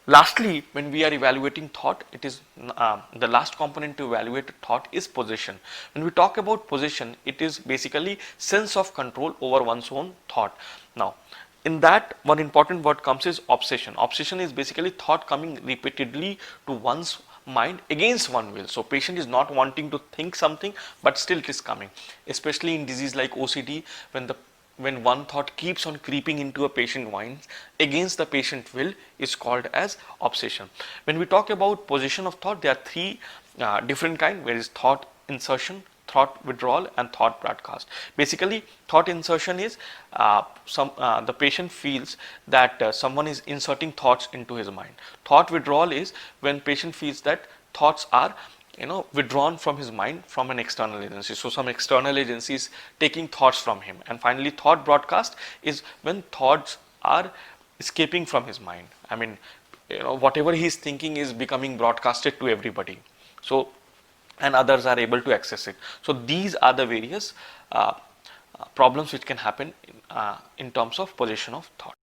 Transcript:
Lastly, when we are evaluating thought, it is the last component to evaluate thought is possession. When we talk about possession, it is basically sense of control over one's own thought. Now, in that, one important word comes is obsession. Obsession is basically thought coming repeatedly to one's mind against one will. So patient is not wanting to think something, but still it is coming, especially in disease like OCD, when one thought keeps on creeping into a patient mind against the patient will, is called as obsession. When we talk about possession of thought, there are three different kinds, where is thought insertion, thought withdrawal, and thought broadcast. Basically, thought insertion is the patient feels that someone is inserting thoughts into his mind. Thought withdrawal is when patient feels that thoughts are withdrawn from his mind from an external agency. So some external agency is taking thoughts from him. And finally, thought broadcast is when thoughts are escaping from his mind. I mean, whatever he is thinking is becoming broadcasted to everybody. So, and others are able to access it. So these are the various problems which can happen in terms of possession of thought.